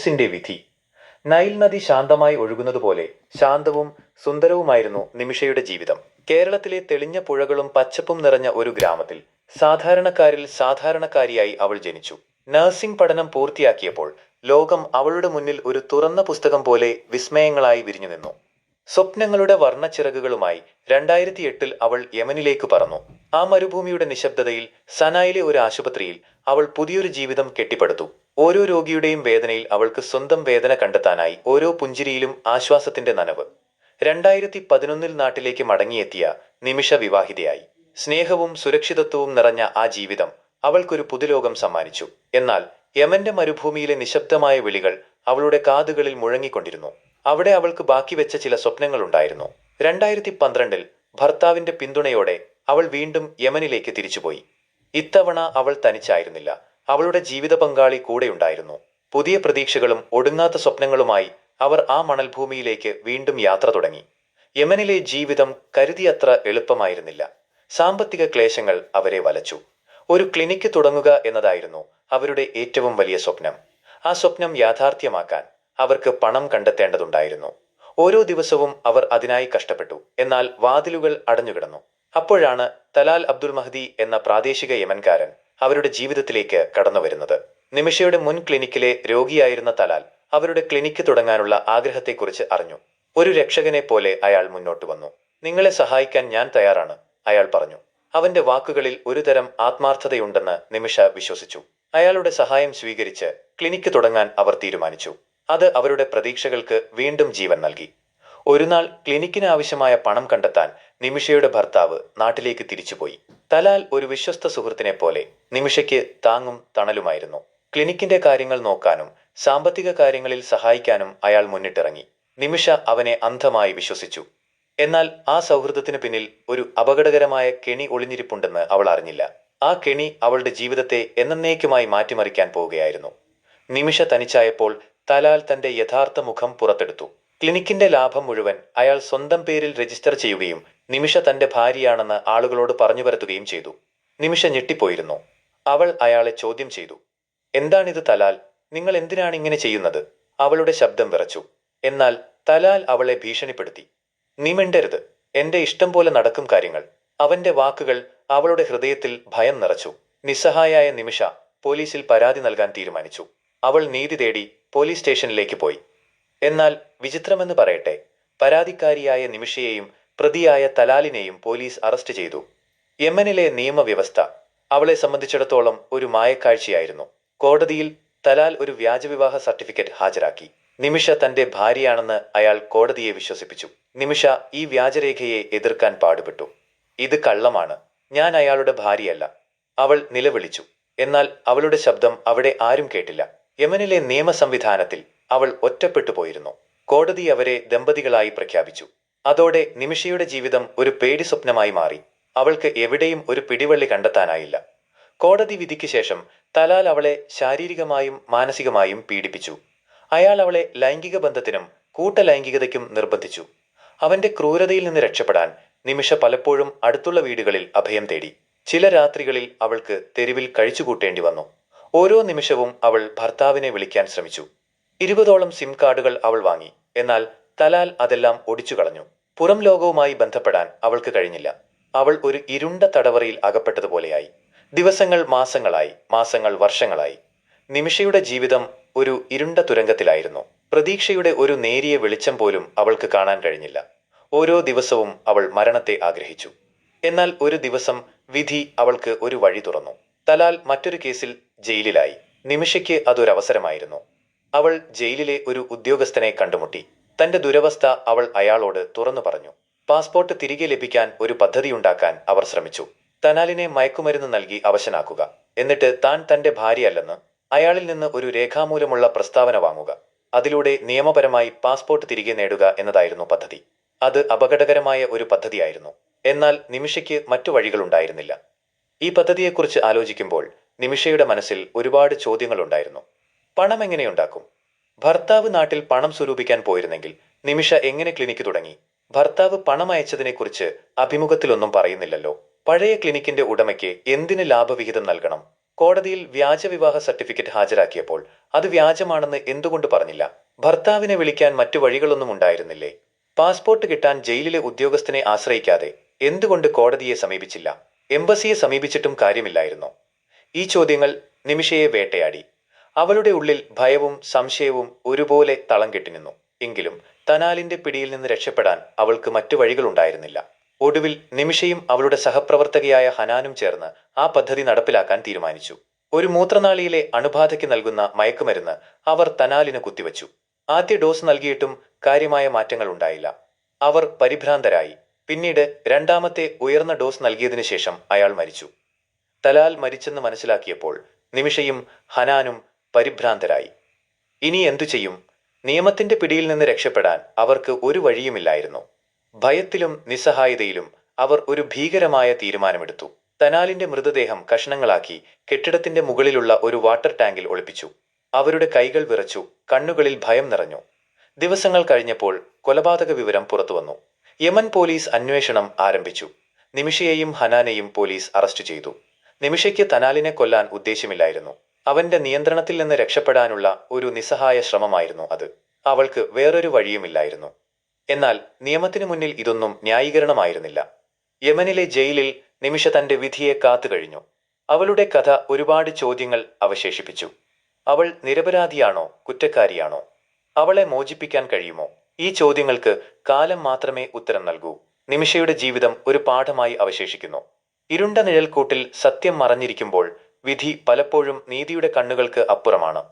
ഫിലിപ്സിന്റെ വിധി. നൈൽ നദി ശാന്തമായി ഒഴുകുന്നതുപോലെ ശാന്തവും സുന്ദരവുമായിരുന്നു നിമിഷയുടെ ജീവിതം. കേരളത്തിലെ തെളിഞ്ഞ പുഴകളും പച്ചപ്പും നിറഞ്ഞ ഒരു ഗ്രാമത്തിൽ സാധാരണക്കാരിൽ സാധാരണക്കാരിയായി അവൾ ജനിച്ചു. നഴ്സിംഗ് പഠനം പൂർത്തിയാക്കിയപ്പോൾ ലോകം അവളുടെ മുന്നിൽ ഒരു തുറന്ന പുസ്തകം പോലെ വിസ്മയങ്ങളായി വിരിഞ്ഞു നിന്നു. സ്വപ്നങ്ങളുടെ വർണ്ണച്ചിറകുകളുമായി 2008 അവൾ യമനിലേക്ക് പറന്നു. ആ മരുഭൂമിയുടെ നിശബ്ദതയിൽ സനായിലെ ഒരു ആശുപത്രിയിൽ അവൾ പുതിയൊരു ജീവിതം കെട്ടിപ്പടുത്തു. ഓരോ രോഗിയുടെയും വേദനയിൽ അവൾക്ക് സ്വന്തം വേദന കണ്ടെത്താനായി, ഓരോ പുഞ്ചിരിയിലും ആശ്വാസത്തിന്റെ നനവ്. 2011 നാട്ടിലേക്ക് മടങ്ങിയെത്തിയ നിമിഷ വിവാഹിതയായി. സ്നേഹവും സുരക്ഷിതത്വവും നിറഞ്ഞ ആ ജീവിതം അവൾക്കൊരു പുതുലോകം സമ്മാനിച്ചു. എന്നാൽ യമന്റെ മരുഭൂമിയിലെ നിശബ്ദമായ വിളികൾ അവളുടെ കാതുകളിൽ മുഴങ്ങിക്കൊണ്ടിരുന്നു. അവിടെ അവൾക്ക് ബാക്കി വെച്ച ചില സ്വപ്നങ്ങളുണ്ടായിരുന്നു. 2012 ഭർത്താവിന്റെ പിന്തുണയോടെ അവൾ വീണ്ടും യമനിലേക്ക് തിരിച്ചുപോയി. ഇത്തവണ അവൾ തനിച്ചായിരുന്നില്ല. അവളുടെ ജീവിത പങ്കാളി കൂടെയുണ്ടായിരുന്നു. പുതിയ പ്രതീക്ഷകളും ഒടുങ്ങാത്ത സ്വപ്നങ്ങളുമായി അവർ ആ മണൽഭൂമിയിലേക്ക് വീണ്ടും യാത്ര തുടങ്ങി. യമനിലെ ജീവിതം കരുതിയത്ര എളുപ്പമായിരുന്നില്ല. സാമ്പത്തിക ക്ലേശങ്ങൾ അവരെ വലച്ചു. ഒരു ക്ലിനിക്ക് തുടങ്ങുക എന്നതായിരുന്നു അവരുടെ ഏറ്റവും വലിയ സ്വപ്നം. ആ സ്വപ്നം യാഥാർത്ഥ്യമാക്കാൻ അവർക്ക് പണം കണ്ടെത്തേണ്ടതുണ്ടായിരുന്നു. ഓരോ ദിവസവും അവർ അതിനായി കഷ്ടപ്പെട്ടു. എന്നാൽ വാതിലുകൾ അടഞ്ഞുകിടന്നു. അപ്പോഴാണ് തലാൽ അബ്ദുൽ മഹ്ദി എന്ന പ്രാദേശിക യമൻകാരൻ അവരുടെ ജീവിതത്തിലേക്ക് കടന്നുവരുന്നത്. നിമിഷയുടെ മുൻ ക്ലിനിക്കിലെ രോഗിയായിരുന്ന തലാൽ അവരുടെ ക്ലിനിക്ക് തുടങ്ങാനുള്ള ആഗ്രഹത്തെക്കുറിച്ച് അറിഞ്ഞു. ഒരു രക്ഷകനെ പോലെ അയാൾ മുന്നോട്ട് വന്നു. "നിങ്ങളെ സഹായിക്കാൻ ഞാൻ തയ്യാറാണ്," അയാൾ പറഞ്ഞു. അവന്റെ വാക്കുകളിൽ ഒരുതരം ആത്മാർത്ഥതയുണ്ടെന്ന് നിമിഷ വിശ്വസിച്ചു. അയാളുടെ സഹായം സ്വീകരിച്ച് ക്ലിനിക്ക് തുടങ്ങാൻ അവർ തീരുമാനിച്ചു. അത് അവരുടെ പ്രതീക്ഷകൾക്ക് വീണ്ടും ജീവൻ നൽകി. ഒരുനാൾ ക്ലിനിക്കിന് ആവശ്യമായ പണം കണ്ടെത്താൻ നിമിഷയുടെ ഭർത്താവ് നാട്ടിലേക്ക് തിരിച്ചുപോയി. തലാൽ ഒരു വിശ്വസ്ത സുഹൃത്തിനെ പോലെ നിമിഷയ്ക്ക് താങ്ങും തണലുമായിരുന്നു. ക്ലിനിക്കിന്റെ കാര്യങ്ങൾ നോക്കാനും സാമ്പത്തിക കാര്യങ്ങളിൽ സഹായിക്കാനും അയാൾ മുന്നിട്ടിറങ്ങി. നിമിഷ അവനെ അന്ധമായി വിശ്വസിച്ചു. എന്നാൽ ആ സൗഹൃദത്തിന് പിന്നിൽ ഒരു അപകടകരമായ കെണി ഒളിഞ്ഞിരിപ്പുണ്ടെന്ന് അവൾ അറിഞ്ഞില്ല. ആ കെണി അവളുടെ ജീവിതത്തെ എന്നേക്കുമായി മാറ്റിമറിക്കാൻ പോവുകയായിരുന്നു. നിമിഷ തനിച്ചായപ്പോൾ തലാൽ തന്റെ യഥാർത്ഥ മുഖം പുറത്തെടുത്തു. ക്ലിനിക്കിന്റെ ലാഭം മുഴുവൻ അയാൾ സ്വന്തം പേരിൽ രജിസ്റ്റർ ചെയ്യുകയും നിമിഷ തന്റെ ഭാര്യയാണെന്ന് ആളുകളോട് പറഞ്ഞു പരത്തുകയും ചെയ്തു. നിമിഷ ഞെട്ടിപ്പോയിരുന്നു. അവൾ അയാളെ ചോദ്യം ചെയ്തു. "എന്താണിത് തലാൽ? നിങ്ങൾ എന്തിനാണ് ഇങ്ങനെ ചെയ്യുന്നത്?" അവളുടെ ശബ്ദം വിറച്ചു. എന്നാൽ തലാൽ അവളെ ഭീഷണിപ്പെടുത്തി. "നീ മിണ്ടരുത്. എന്റെ ഇഷ്ടം പോലെ നടക്കും കാര്യങ്ങൾ." അവന്റെ വാക്കുകൾ അവളുടെ ഹൃദയത്തിൽ ഭയം നിറച്ചു. നിസ്സഹായായ നിമിഷ പോലീസിൽ പരാതി നൽകാൻ തീരുമാനിച്ചു. അവൾ നീതി തേടി പോലീസ് സ്റ്റേഷനിലേക്ക് പോയി. എന്നാൽ വിചിത്രമെന്ന് പറയട്ടെ, പരാതിക്കാരിയായ നിമിഷയെയും പ്രതിയായ തലാലിനെയും പോലീസ് അറസ്റ്റ് ചെയ്തു. യമനിലെ നിയമവ്യവസ്ഥ അവളെ സംബന്ധിച്ചിടത്തോളം ഒരു മായക്കാഴ്ചയായിരുന്നു. കോടതിയിൽ തലാൽ ഒരു വ്യാജവിവാഹ സർട്ടിഫിക്കറ്റ് ഹാജരാക്കി. നിമിഷ തന്റെ ഭാര്യയാണെന്ന് അയാൾ കോടതിയെ വിശ്വസിപ്പിച്ചു. നിമിഷ ഈ വ്യാജരേഖയെ എതിർക്കാൻ പാടുപെട്ടു. "ഇത് കള്ളമാണ്. ഞാൻ അയാളുടെ ഭാര്യയല്ല," അവൾ നിലവിളിച്ചു. എന്നാൽ അവളുടെ ശബ്ദം അവിടെ ആരും കേട്ടില്ല. യമനിലെ നിയമ സംവിധാനത്തിൽ അവൾ ഒറ്റപ്പെട്ടു പോയിരുന്നു. കോടതി അവരെ ദമ്പതികളായി പ്രഖ്യാപിച്ചു. അതോടെ നിമിഷയുടെ ജീവിതം ഒരു പേടി സ്വപ്നമായി മാറി. അവൾക്ക് എവിടെയും ഒരു പിടിവള്ളി കണ്ടെത്താനായില്ല. കോടതി വിധിക്ക് ശേഷം തലാൽ അവളെ ശാരീരികമായും മാനസികമായും പീഡിപ്പിച്ചു. അയാൾ അവളെ ലൈംഗിക ബന്ധത്തിനും കൂട്ടലൈംഗികതയ്ക്കും നിർബന്ധിച്ചു. അവന്റെ ക്രൂരതയിൽ നിന്ന് രക്ഷപ്പെടാൻ നിമിഷ പലപ്പോഴും അടുത്തുള്ള വീടുകളിൽ അഭയം തേടി. ചില രാത്രികളിൽ അവൾക്ക് തെരുവിൽ കഴിച്ചുകൂട്ടേണ്ടി വന്നു. ഓരോ നിമിഷവും അവൾ ഭർത്താവിനെ വിളിക്കാൻ ശ്രമിച്ചു. 20ഓളം സിം കാർഡുകൾ അവൾ വാങ്ങി. എന്നാൽ തലാൽ അതെല്ലാം ഒടിച്ചു കളഞ്ഞു. പുറം ലോകവുമായി ബന്ധപ്പെടാൻ അവൾക്ക് കഴിഞ്ഞില്ല. അവൾ ഒരു ഇരുണ്ട തടവറയിൽ അകപ്പെട്ടതുപോലെയായി. ദിവസങ്ങൾ മാസങ്ങളായി, മാസങ്ങൾ വർഷങ്ങളായി. നിമിഷയുടെ ജീവിതം ഒരു ഇരുണ്ട തുരങ്കത്തിലായിരുന്നു. പ്രതീക്ഷയുടെ ഒരു നേരിയ വെളിച്ചം പോലും അവൾക്ക് കാണാൻ കഴിഞ്ഞില്ല. ഓരോ ദിവസവും അവൾ മരണത്തെ ആഗ്രഹിച്ചു. എന്നാൽ ഒരു ദിവസം വിധി അവൾക്ക് ഒരു വഴി തുറന്നു. തലാൽ മറ്റൊരു കേസിൽ ജയിലിലായി. നിമിഷയ്ക്ക് അതൊരവസരമായിരുന്നു. അവൾ ജയിലിലെ ഒരു ഉദ്യോഗസ്ഥനെ കണ്ടുമുട്ടി. തന്റെ ദുരവസ്ഥ അവൾ അയാളോട് തുറന്നു പറഞ്ഞു. പാസ്പോർട്ട് തിരികെ ലഭിക്കാൻ ഒരു പദ്ധതിയുണ്ടാക്കാൻ അവർ ശ്രമിച്ചു. തനാലിനെ മയക്കുമരുന്ന് നൽകി അവശനാക്കുക. എന്നിട്ട് താൻ തന്റെ ഭാര്യയല്ലെന്ന് അയാളിൽ നിന്ന് ഒരു രേഖാമൂലമുള്ള പ്രസ്താവന വാങ്ങുക. അതിലൂടെ നിയമപരമായി പാസ്പോർട്ട് തിരികെ നേടുക എന്നതായിരുന്നു പദ്ധതി. അത് അപകടകരമായ ഒരു പദ്ധതിയായിരുന്നു. എന്നാൽ നിമിഷയ്ക്ക് മറ്റു വഴികളുണ്ടായിരുന്നില്ല. ഈ പദ്ധതിയെക്കുറിച്ച് ആലോചിക്കുമ്പോൾ നിമിഷയുടെ മനസ്സിൽ ഒരുപാട് ചോദ്യങ്ങളുണ്ടായിരുന്നു. പണം എങ്ങനെയുണ്ടാക്കും? ഭർത്താവ് നാട്ടിൽ പണം സ്വരൂപിക്കാൻ പോയിരുന്നെങ്കിൽ നിമിഷ എങ്ങനെ ക്ലിനിക്ക് തുടങ്ങി? ഭർത്താവ് പണം അയച്ചതിനെക്കുറിച്ച് അഭിമുഖത്തിലൊന്നും പറയുന്നില്ലല്ലോ. പഴയ ക്ലിനിക്കിന്റെ ഉടമയ്ക്ക് എന്തിന് ലാഭവിഹിതം നൽകണം? കോടതിയിൽ വ്യാജവിവാഹ സർട്ടിഫിക്കറ്റ് ഹാജരാക്കിയപ്പോൾ അത് വ്യാജമാണെന്ന് എന്തുകൊണ്ട് പറഞ്ഞില്ല? ഭർത്താവിനെ വിളിക്കാൻ മറ്റു വഴികളൊന്നും ഉണ്ടായിരുന്നില്ലേ? പാസ്പോർട്ട് കിട്ടാൻ ജയിലിലെ ഉദ്യോഗസ്ഥനെ ആശ്രയിക്കാതെ എന്തുകൊണ്ട് കോടതിയെ സമീപിച്ചില്ല? എംബസിയെ സമീപിച്ചിട്ടും കാര്യമില്ലായിരുന്നോ? ഈ ചോദ്യങ്ങൾ നിമിഷയെ വേട്ടയാടി. അവളുടെ ഉള്ളിൽ ഭയവും സംശയവും ഒരുപോലെ തളം കെട്ടിനിന്നു. എങ്കിലും തനാലിന്റെ പിടിയിൽ നിന്ന് രക്ഷപ്പെടാൻ അവൾക്ക് മറ്റു വഴികളുണ്ടായിരുന്നില്ല. ഒടുവിൽ നിമിഷയും അവളുടെ സഹപ്രവർത്തകയായ ഹനാനും ചേർന്ന് ആ പദ്ധതി നടപ്പിലാക്കാൻ തീരുമാനിച്ചു. ഒരു മൂത്രനാളിയിലെ അണുബാധയ്ക്ക് നൽകുന്ന മയക്കുമരുന്ന് അവർ തനാലിന് കുത്തിവച്ചു. ആദ്യ ഡോസ് നൽകിയിട്ടും കാര്യമായ മാറ്റങ്ങൾ ഉണ്ടായില്ല. അവർ പരിഭ്രാന്തരായി. പിന്നീട് രണ്ടാമത്തെ ഉയർന്ന ഡോസ് നൽകിയതിനു ശേഷം അയാൾ മരിച്ചു. തലാൽ മരിച്ചെന്ന് മനസ്സിലാക്കിയപ്പോൾ നിമിഷയും ഹനാനും പരിഭ്രാന്തരായി. ഇനി എന്തു ചെയ്യും? നിയമത്തിന്റെ പിടിയിൽ നിന്ന് രക്ഷപ്പെടാൻ അവർക്ക് ഒരു വഴിയുമില്ലായിരുന്നു. ഭയത്തിലും നിസ്സഹായതയിലും അവർ ഒരു ഭീകരമായ തീരുമാനമെടുത്തു. തനാലിന്റെ മൃതദേഹം കഷ്ണങ്ങളാക്കി കെട്ടിടത്തിന്റെ മുകളിലുള്ള ഒരു വാട്ടർ ടാങ്കിൽ ഒളിപ്പിച്ചു. അവരുടെ കൈകൾ വിറച്ചു, കണ്ണുകളിൽ ഭയം നിറഞ്ഞു. ദിവസങ്ങൾ കഴിഞ്ഞപ്പോൾ കൊലപാതക വിവരം പുറത്തുവന്നു. യമൻ പോലീസ് അന്വേഷണം ആരംഭിച്ചു. നിമിഷയെയും ഹനാനെയും പോലീസ് അറസ്റ്റ് ചെയ്തു. നിമിഷയ്ക്ക് തനാലിനെ കൊല്ലാൻ ഉദ്ദേശ്യമില്ലായിരുന്നു. അവന്റെ നിയന്ത്രണത്തിൽ നിന്ന് രക്ഷപ്പെടാനുള്ള ഒരു നിസ്സഹായ ശ്രമമായിരുന്നു അത്. അവൾക്ക് വേറൊരു വഴിയുമില്ലായിരുന്നു. എന്നാൽ നിയമത്തിനു മുന്നിൽ ഇതൊന്നും ന്യായീകരണമായിരുന്നില്ല. യമനിലെ ജയിലിൽ നിമിഷ തന്റെ വിധിയെ കാത്തുകഴിഞ്ഞു. അവളുടെ കഥ ഒരുപാട് ചോദ്യങ്ങൾ അവശേഷിപ്പിച്ചു. അവൾ നിരപരാധിയാണോ കുറ്റക്കാരിയാണോ? അവളെ മോചിപ്പിക്കാൻ കഴിയുമോ? ഈ ചോദ്യങ്ങൾക്ക് കാലം മാത്രമേ ഉത്തരം നൽകൂ. നിമിഷയുടെ ജീവിതം ഒരു പാഠമായി അവശേഷിക്കുന്നു. ഇരുണ്ട നിഴൽക്കൂട്ടിൽ സത്യം മറഞ്ഞിരിക്കുമ്പോൾ വിധി പലപ്പോഴും നീതിയുടെ കണ്ണുകൾക്ക് അപ്പുറമാണ്.